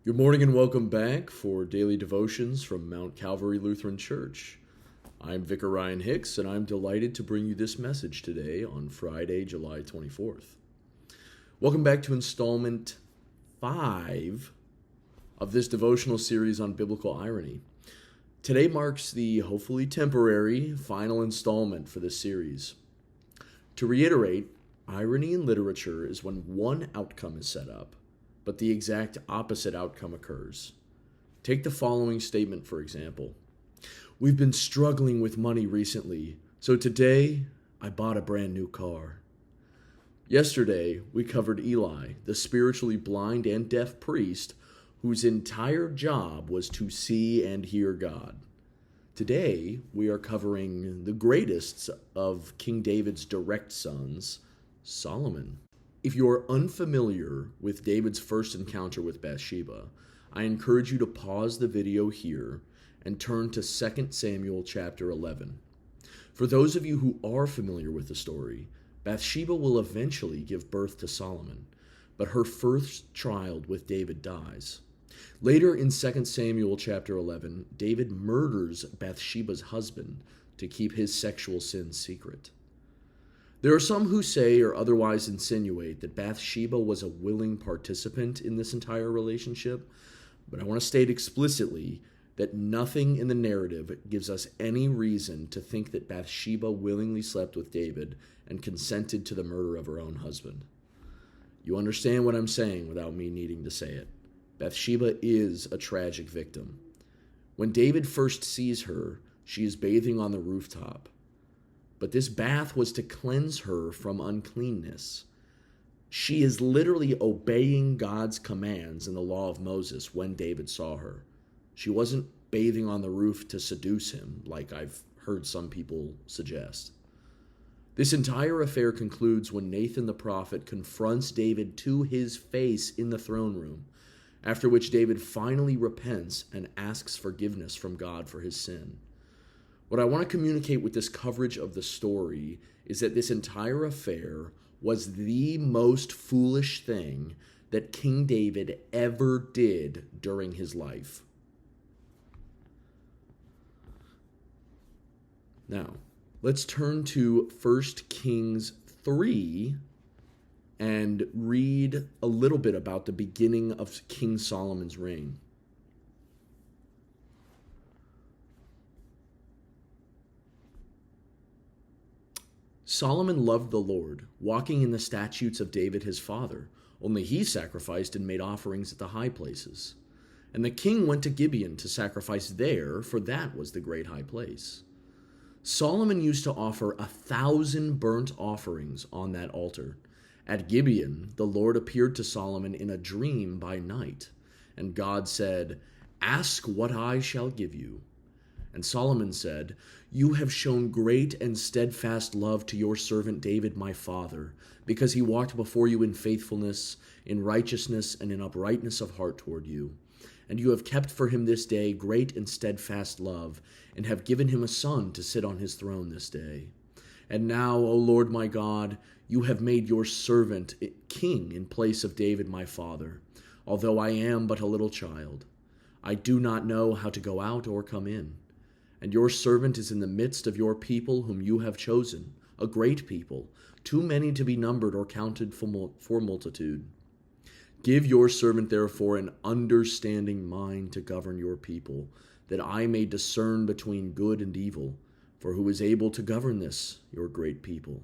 Good morning and welcome back for daily devotions from Mount Calvary Lutheran Church. I'm Vicar Ryan Hicks, and I'm delighted to bring you this message today on Friday, July 24th. Welcome back to installment 5 of this devotional series on biblical irony. Today marks the hopefully temporary final installment for this series. To reiterate, irony in literature is when one outcome is set up, but the exact opposite outcome occurs. Take the following statement, for example. We've been struggling with money recently, so today I bought a brand new car. Yesterday, we covered Eli, the spiritually blind and deaf priest whose entire job was to see and hear God. Today, we are covering the greatest of King David's direct sons, Solomon. If you are unfamiliar with David's first encounter with Bathsheba, I encourage you to pause the video here and turn to 2 Samuel chapter 11. For those of you who are familiar with the story, Bathsheba will eventually give birth to Solomon, but her first child with David dies. Later in 2 Samuel chapter 11, David murders Bathsheba's husband to keep his sexual sins secret. There are some who say or otherwise insinuate that Bathsheba was a willing participant in this entire relationship, but I want to state explicitly that nothing in the narrative gives us any reason to think that Bathsheba willingly slept with David and consented to the murder of her own husband. You understand what I'm saying without me needing to say it. Bathsheba is a tragic victim. When David first sees her, she is bathing on the rooftop. But this bath was to cleanse her from uncleanness. She is literally obeying God's commands in the law of Moses when David saw her. She wasn't bathing on the roof to seduce him, like I've heard some people suggest. This entire affair concludes when Nathan the prophet confronts David to his face in the throne room, after which David finally repents and asks forgiveness from God for his sin. What I want to communicate with this coverage of the story is that this entire affair was the most foolish thing that King David ever did during his life. Now, let's turn to 1 Kings 3 and read a little bit about the beginning of King Solomon's reign. Solomon loved the Lord, walking in the statutes of David his father, only he sacrificed and made offerings at the high places. And the king went to Gibeon to sacrifice there, for that was the great high place. Solomon used to offer 1,000 burnt offerings on that altar. At Gibeon, the Lord appeared to Solomon in a dream by night, and God said, "Ask what I shall give you." And Solomon said, "You have shown great and steadfast love to your servant David my father, because he walked before you in faithfulness, in righteousness, and in uprightness of heart toward you. And you have kept for him this day great and steadfast love, and have given him a son to sit on his throne this day. And now, O Lord my God, you have made your servant king in place of David my father, although I am but a little child. I do not know how to go out or come in. And your servant is in the midst of your people whom you have chosen, a great people, too many to be numbered or counted for multitude. Give your servant therefore an understanding mind to govern your people, that I may discern between good and evil, for who is able to govern this, your great people?"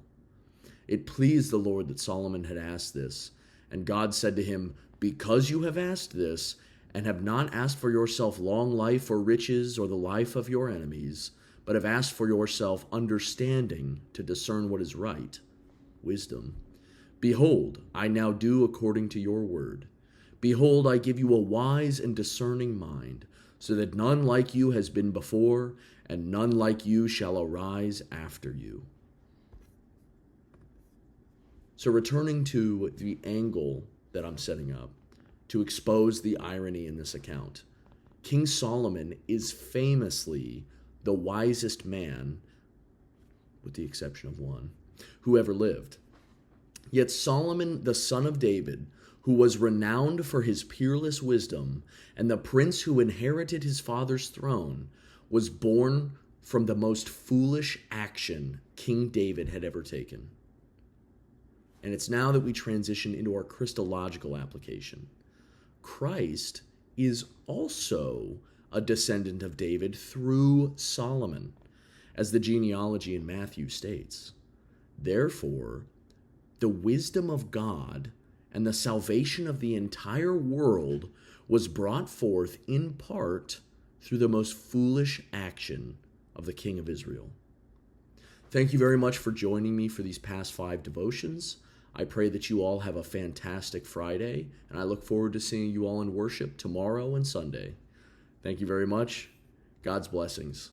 It pleased the Lord that Solomon had asked this, and God said to him, "Because you have asked this, and have not asked for yourself long life or riches or the life of your enemies, but have asked for yourself understanding to discern what is right, wisdom. Behold, I now do according to your word. Behold, I give you a wise and discerning mind, so that none like you has been before, and none like you shall arise after you." So returning to the angle that I'm setting up, to expose the irony in this account. King Solomon is famously the wisest man, with the exception of one, who ever lived. Yet Solomon, the son of David, who was renowned for his peerless wisdom, and the prince who inherited his father's throne, was born from the most foolish action King David had ever taken. And it's now that we transition into our Christological application. Christ is also a descendant of David through Solomon, as the genealogy in Matthew states. Therefore, the wisdom of God and the salvation of the entire world was brought forth in part through the most foolish action of the King of Israel. Thank you very much for joining me for these past 5 devotions. I pray that you all have a fantastic Friday, and I look forward to seeing you all in worship tomorrow and Sunday. Thank you very much. God's blessings.